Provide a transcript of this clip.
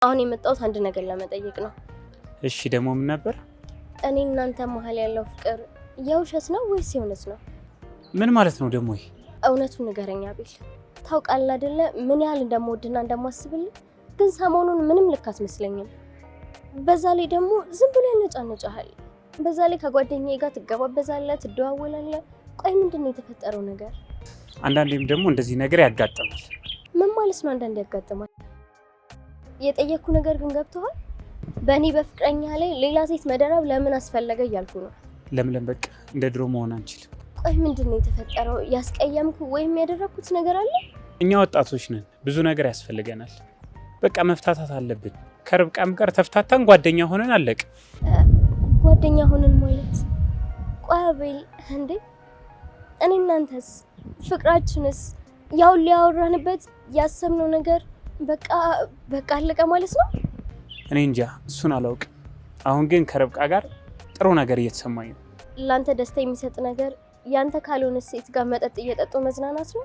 አሁን የመጣሁት አንድ ነገር ለመጠየቅ ነው። እሺ ደግሞ ምን ነበር? እኔ እናንተ መሀል ያለው ፍቅር የውሸት ነው ወይስ የእውነት ነው? ምን ማለት ነው ደግሞ ይሄ? እውነቱን ንገረኝ አቤል። ታውቃለህ አይደለ ምን ያህል እንደምወድና እንደማስብልህ፣ ግን ሰሞኑን ምንም ልክ አትመስለኝም። በዛ ላይ ደግሞ ዝም ብሎ ያነጫነጫሃል። በዛ ላይ ከጓደኛዬ ጋር ትገባበዛለህ፣ ትደዋወላለህ። ቆይ ምንድን ነው የተፈጠረው ነገር? አንዳንዴም ደግሞ እንደዚህ ነገር ያጋጥማል። ምን ማለት ነው አንዳንዴ ያጋጥማል? የጠየቅኩ ነገር ግን ገብቶሃል? በእኔ በፍቅረኛ ላይ ሌላ ሴት መደረብ ለምን አስፈለገ እያልኩ ነው። ለምለም በቃ እንደ ድሮ መሆን አንችልም። ቆይ ምንድን ነው የተፈጠረው? ያስቀየምኩ ወይም ያደረኩት ነገር አለ? እኛ ወጣቶች ነን፣ ብዙ ነገር ያስፈልገናል። በቃ መፍታታት አለብን። ከርብቃም ጋር ተፍታታን ጓደኛ ሆነን አለቅ። ጓደኛ ሆነን ማለት? ቆይ አቤል እንዴ እኔ እናንተስ ፍቅራችንስ ያው ሊያወራንበት ያሰብነው ነገር በቃ አለቀ ማለት ነው? እኔ እንጃ እሱን አላውቅም። አሁን ግን ከርብቃ ጋር ጥሩ ነገር እየተሰማኝ ነው። ላንተ ደስታ የሚሰጥ ነገር ያንተ ካልሆነ ሴት ጋር መጠጥ እየጠጡ መዝናናት ነው?